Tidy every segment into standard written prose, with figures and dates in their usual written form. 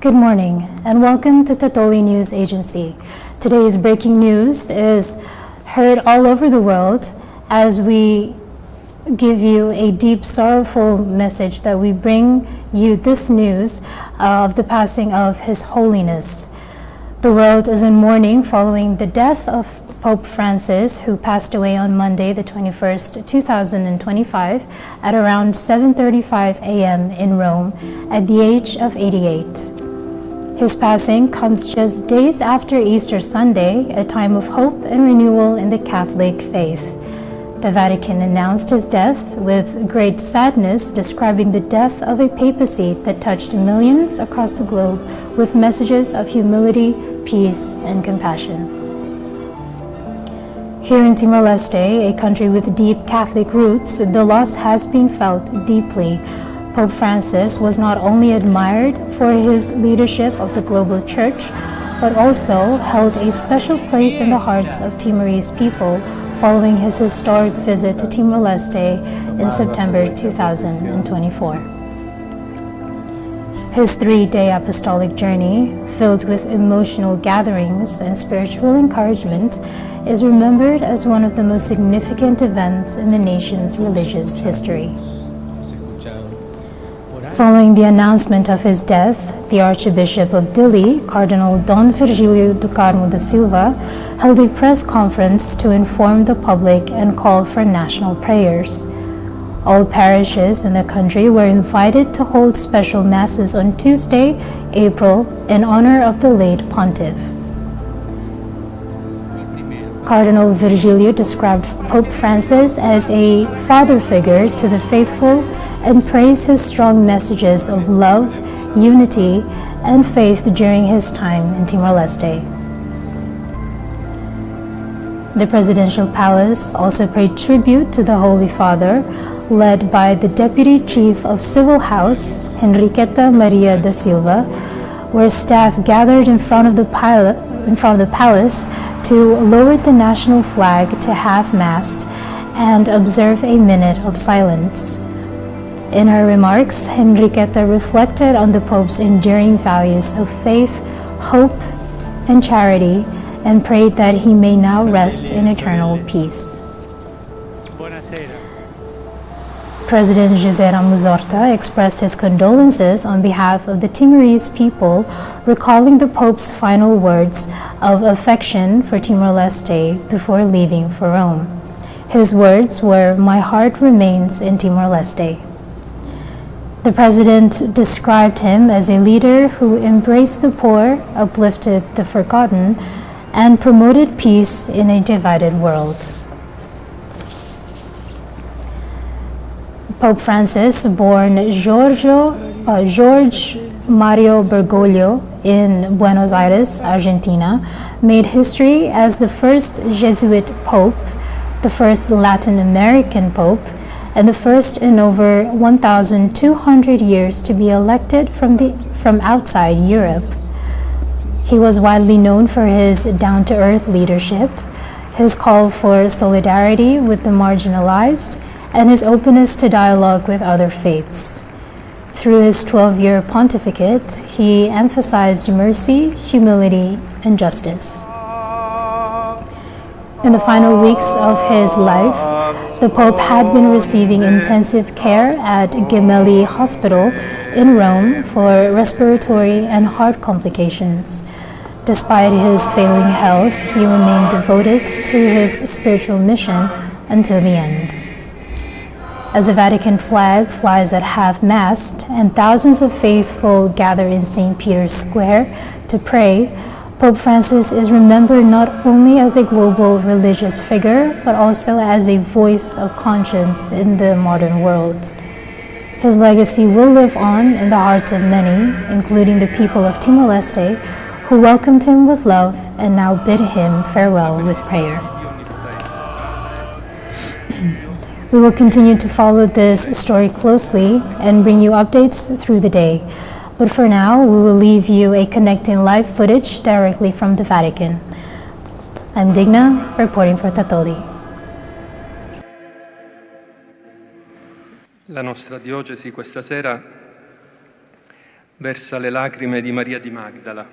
Good morning and welcome to Tatoli News Agency. Today's breaking news is heard all over the world as we give you a deep, sorrowful message that we bring you this news of the passing of His Holiness. The world is in mourning following the death of Pope Francis, who passed away on Monday, the 21st, 2025, at around 7:35 a.m. in Rome at the age of 88. His passing comes just days after Easter Sunday, a time of hope and renewal in the Catholic faith. The Vatican announced his death with great sadness, describing the death of a papacy that touched millions across the globe with messages of humility, peace, and compassion. Here in Timor-Leste, a country with deep Catholic roots, the loss has been felt deeply. Pope Francis was not only admired for his leadership of the global church, but also held a special place in the hearts of Timorese people following his historic visit to Timor-Leste in September 2024. His three-day apostolic journey, filled with emotional gatherings and spiritual encouragement, is remembered as one of the most significant events in the nation's religious history. Following the announcement of his death, the Archbishop of Dili, Cardinal Dom Virgílio do Carmo da Silva, held a press conference to inform the public and call for national prayers. All parishes in the country were invited to hold special masses on Tuesday, April, in honor of the late pontiff. Cardinal Virgílio described Pope Francis as a father figure to the faithful and praised his strong messages of love, unity, and faith during his time in Timor-Leste. The presidential palace also paid tribute to the Holy Father, led by the Deputy Chief of Civil House, Henriqueta Maria da Silva, where staff gathered in front of the palace to lower the national flag to half-mast and observe a minute of silence. In her remarks, Henriqueta reflected on the Pope's enduring values of faith, hope, and charity, and prayed that he may now rest in eternal peace. President José Ramos Horta expressed his condolences on behalf of the Timorese people, recalling the Pope's final words of affection for Timor-Leste before leaving for Rome. His words were, "My heart remains in Timor-Leste." The president described him as a leader who embraced the poor, uplifted the forgotten, and promoted peace in a divided world. Pope Francis, born Jorge Mario Bergoglio in Buenos Aires, Argentina, made history as the first Jesuit pope, the first Latin American pope, and the first in over 1,200 years to be elected from outside Europe. He was widely known for his down-to-earth leadership, his call for solidarity with the marginalized, and his openness to dialogue with other faiths. Through his 12-year pontificate, he emphasized mercy, humility, and justice. In the final weeks of his life, the Pope had been receiving intensive care at Gemelli Hospital in Rome for respiratory and heart complications. Despite his failing health, he remained devoted to his spiritual mission until the end. As the Vatican flag flies at half-mast and thousands of faithful gather in St. Peter's Square to pray, Pope Francis is remembered not only as a global religious figure, but also as a voice of conscience in the modern world. His legacy will live on in the hearts of many, including the people of Timor-Leste, who welcomed him with love and now bid him farewell with prayer. We will continue to follow this story closely and bring you updates through the day. But for now, we will leave you a connecting live footage directly from the Vatican. I'm Digna, reporting for Tatoli. La nostra diocesi questa sera versa le lacrime di Maria di Magdala,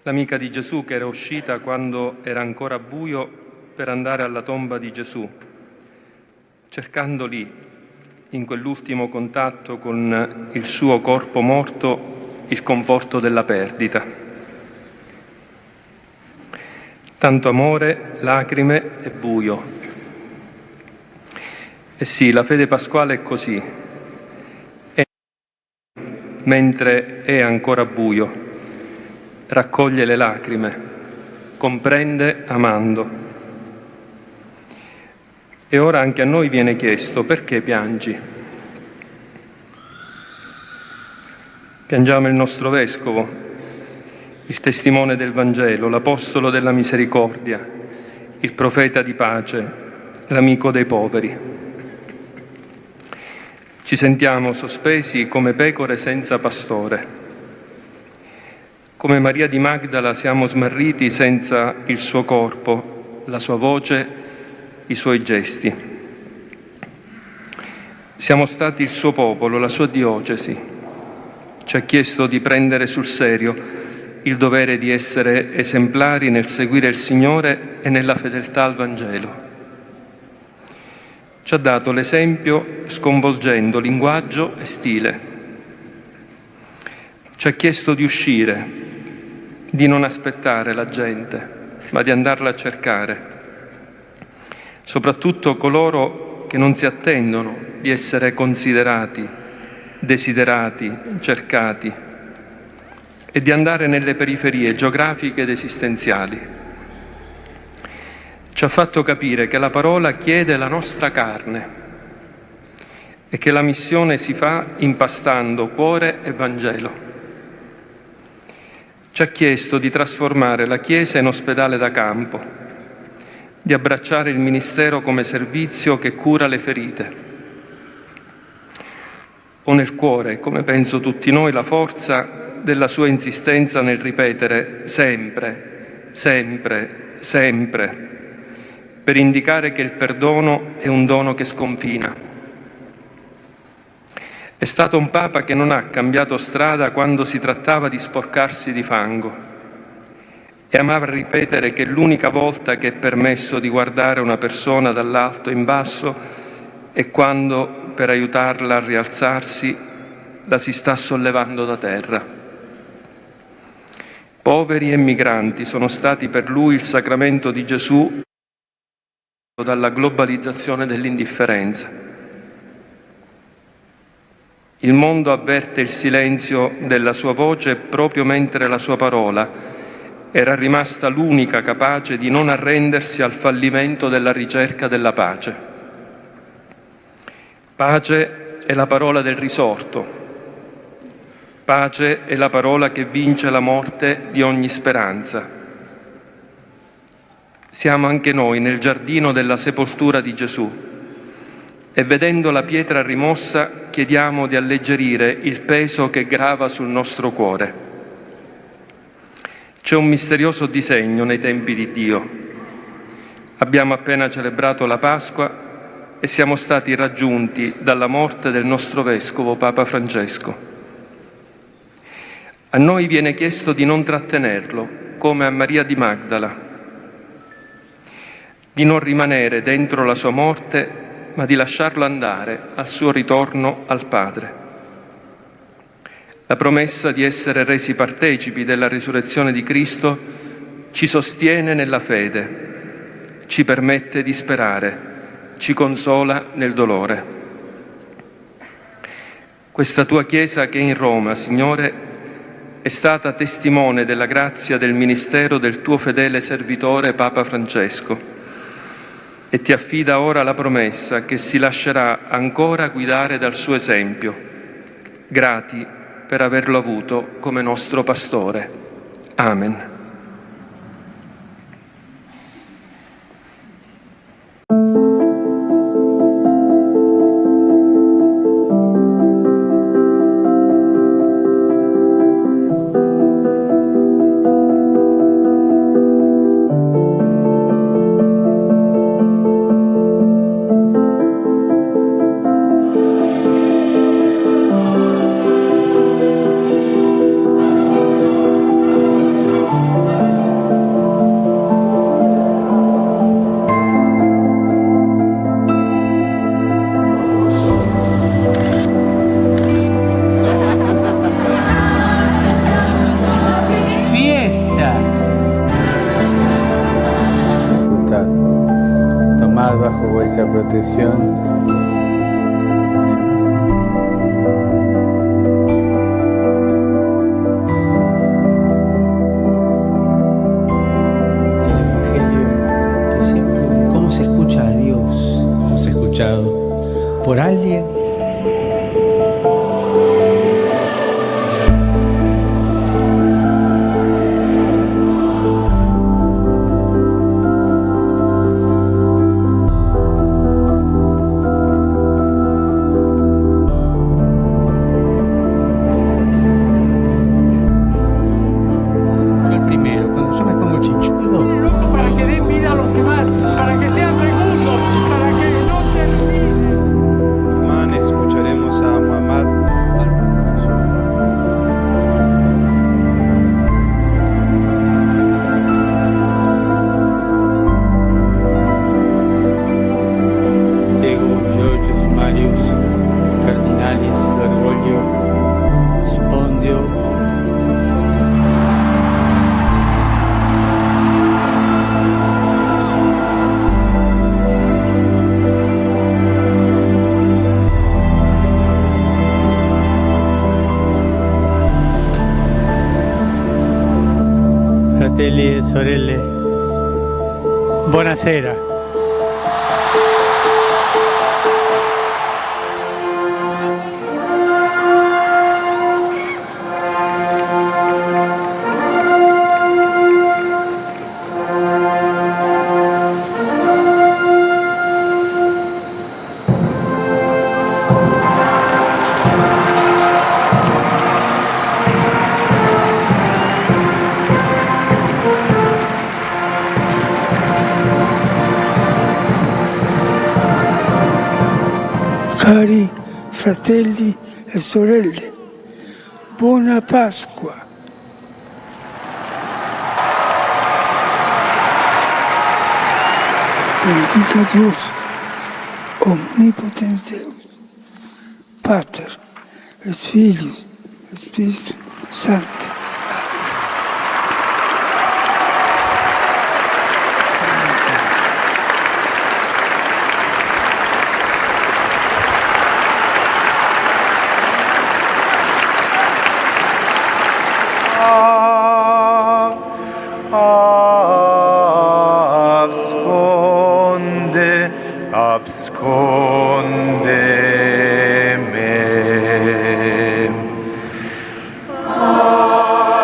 l'amica di Gesù che era uscita quando era ancora buio per andare alla tomba di Gesù, cercando lì, in quell'ultimo contatto con il suo corpo morto, il conforto della perdita. Tanto amore, lacrime e buio. E sì, la fede pasquale è così. Mentre è ancora buio, raccoglie le lacrime, comprende amando. E ora anche a noi viene chiesto: perché piangi? Piangiamo il nostro Vescovo, il testimone del Vangelo, l'Apostolo della misericordia, il profeta di pace, l'amico dei poveri. Ci sentiamo sospesi come pecore senza pastore. Come Maria di Magdala siamo smarriti senza il suo corpo, la sua voce, i suoi gesti. Siamo stati il suo popolo, la sua diocesi. Ci ha chiesto di prendere sul serio il dovere di essere esemplari nel seguire il Signore e nella fedeltà al Vangelo. Ci ha dato l'esempio sconvolgendo linguaggio e stile. Ci ha chiesto di uscire, di non aspettare la gente, ma di andarla a cercare. Soprattutto coloro che non si attendono di essere considerati, desiderati, cercati, e di andare nelle periferie geografiche ed esistenziali. Ci ha fatto capire che la parola chiede la nostra carne e che la missione si fa impastando cuore e Vangelo. Ci ha chiesto di trasformare la Chiesa in ospedale da campo, di abbracciare il ministero come servizio che cura le ferite. Ho nel cuore, come penso tutti noi, la forza della sua insistenza nel ripetere sempre, sempre, sempre, per indicare che il perdono è un dono che sconfina. È stato un Papa che non ha cambiato strada quando si trattava di sporcarsi di fango e amava ripetere che l'unica volta che è permesso di guardare una persona dall'alto in basso è quando, per aiutarla a rialzarsi, la si sta sollevando da terra. Poveri e migranti sono stati per lui il sacramento di Gesù dalla globalizzazione dell'indifferenza. Il mondo avverte il silenzio della sua voce proprio mentre la sua parola era rimasta l'unica capace di non arrendersi al fallimento della ricerca della pace. Pace è la parola del risorto. Pace è la parola che vince la morte di ogni speranza. Siamo anche noi nel giardino della sepoltura di Gesù e vedendo la pietra rimossa chiediamo di alleggerire il peso che grava sul nostro cuore. C'è un misterioso disegno nei tempi di Dio. Abbiamo appena celebrato la Pasqua e siamo stati raggiunti dalla morte del nostro Vescovo Papa Francesco. A noi viene chiesto di non trattenerlo, come a Maria di Magdala, di non rimanere dentro la sua morte, ma di lasciarlo andare al suo ritorno al Padre. La promessa di essere resi partecipi della risurrezione di Cristo ci sostiene nella fede, ci permette di sperare, ci consola nel dolore. Questa tua Chiesa che è in Roma, Signore, è stata testimone della grazia del ministero del tuo fedele servitore Papa Francesco e ti affida ora la promessa che si lascerà ancora guidare dal suo esempio. Grati per averlo avuto come nostro pastore. Amen. seguridad. Tomad bajo vuestra protección. Por alguien. Yo el primero, cuando yo me pongo chinchudo. Para que den vida a los demás, para que sean recursos, para que no terminen. Escucharemos a Muhammad al-Rasul. Diego, Georgios, Marius, Cardinalis, Bergoglio, Spondio. Fratelli e sorelle, buonasera. Cari fratelli e sorelle, buona Pasqua. Benedica Dios, omnipotens Deus, Pater, et Filius, et Spiritus Sancti. Absconde me.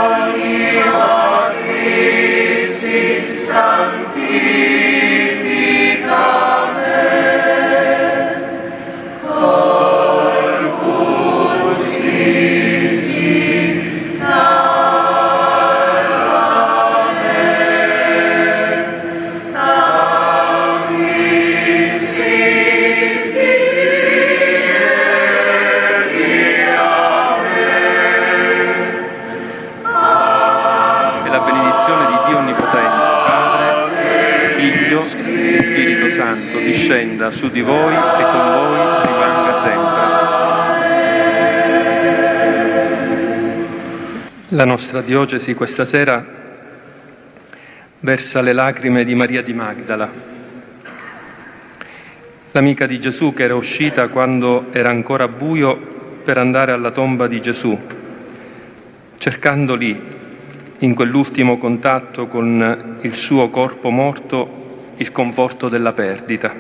Anima Christi sanctifica me. Corpus Christi salva me. Santo discenda su di voi e con voi rimanga sempre. La nostra diocesi questa sera versa le lacrime di Maria di Magdala, l'amica di Gesù che era uscita quando era ancora buio per andare alla tomba di Gesù, cercando lì, in quell'ultimo contatto con il suo corpo morto, il conforto della perdita.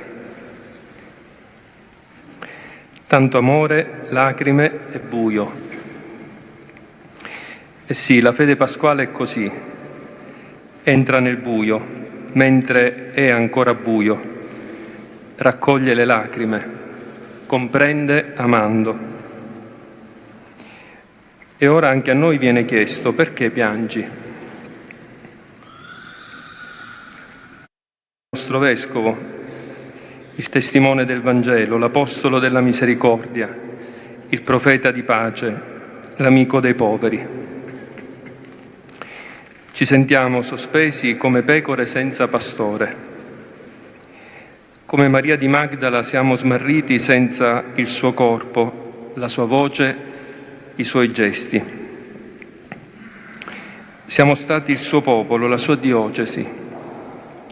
Tanto amore, lacrime e buio. E sì, la fede pasquale è così. Entra nel buio, mentre è ancora buio. Raccoglie le lacrime, comprende amando. E ora anche a noi viene chiesto: perché piangi? Il nostro Vescovo, il testimone del Vangelo, l'Apostolo della Misericordia, il profeta di pace, l'amico dei poveri. Ci sentiamo sospesi come pecore senza pastore. Come Maria di Magdala siamo smarriti senza il suo corpo, la sua voce, i suoi gesti. Siamo stati il suo popolo, la sua diocesi.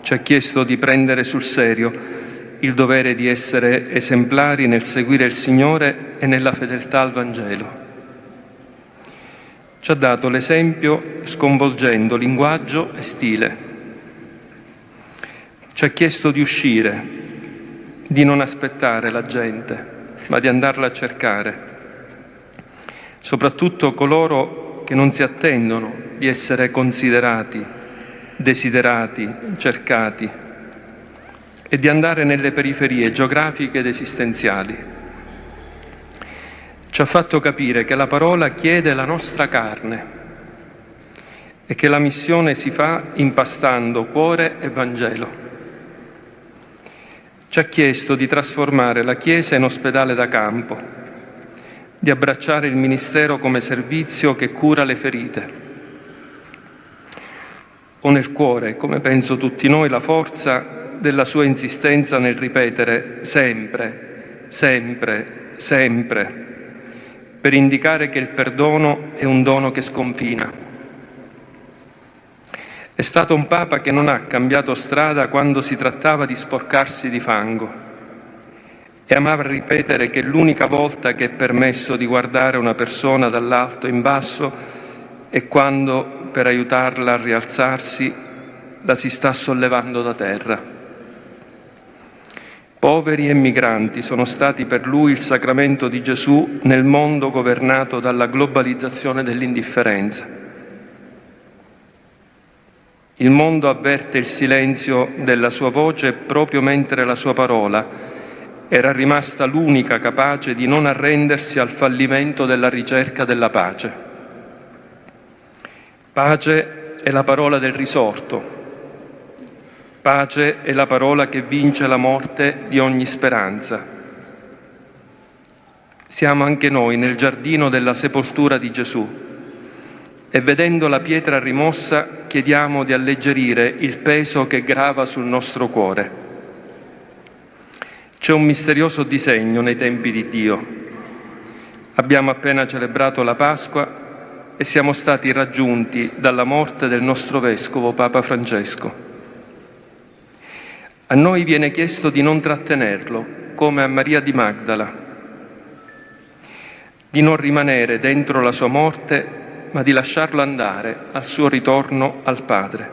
Ci ha chiesto di prendere sul serio il dovere di essere esemplari nel seguire il Signore e nella fedeltà al Vangelo. Ci ha dato l'esempio sconvolgendo linguaggio e stile. Ci ha chiesto di uscire, di non aspettare la gente, ma di andarla a cercare. Soprattutto coloro che non si attendono di essere considerati, desiderati, cercati, e di andare nelle periferie geografiche ed esistenziali. Ci ha fatto capire che la parola chiede la nostra carne e che la missione si fa impastando cuore e Vangelo. Ci ha chiesto di trasformare la Chiesa in ospedale da campo, di abbracciare il ministero come servizio che cura le ferite. Ho nel cuore, come penso tutti noi, la forza della sua insistenza nel ripetere sempre, sempre, sempre, per indicare che il perdono è un dono che sconfina. È stato un Papa che non ha cambiato strada quando si trattava di sporcarsi di fango e amava ripetere che l'unica volta che è permesso di guardare una persona dall'alto in basso è quando, per aiutarla a rialzarsi, la si sta sollevando da terra. Poveri e migranti sono stati per lui il sacramento di Gesù nel mondo governato dalla globalizzazione dell'indifferenza. Il mondo avverte il silenzio della sua voce proprio mentre la sua parola era rimasta l'unica capace di non arrendersi al fallimento della ricerca della pace. Pace è la parola del risorto. Pace è la parola che vince la morte di ogni speranza. Siamo anche noi nel giardino della sepoltura di Gesù e vedendo la pietra rimossa chiediamo di alleggerire il peso che grava sul nostro cuore. C'è un misterioso disegno nei tempi di Dio. Abbiamo appena celebrato la Pasqua e siamo stati raggiunti dalla morte del nostro Vescovo Papa Francesco. A noi viene chiesto di non trattenerlo, come a Maria di Magdala, di non rimanere dentro la sua morte, ma di lasciarlo andare al suo ritorno al Padre.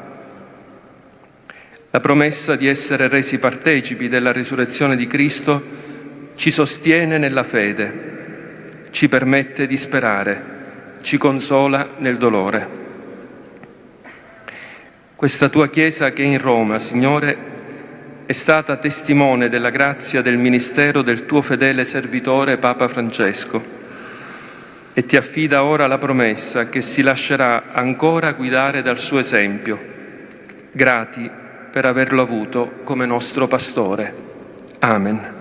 La promessa di essere resi partecipi della risurrezione di Cristo ci sostiene nella fede, ci permette di sperare, ci consola nel dolore. Questa tua Chiesa che è in Roma, Signore, è stata testimone della grazia del ministero del tuo fedele servitore Papa Francesco e ti affida ora la promessa che si lascerà ancora guidare dal suo esempio. Grati per averlo avuto come nostro pastore. Amen.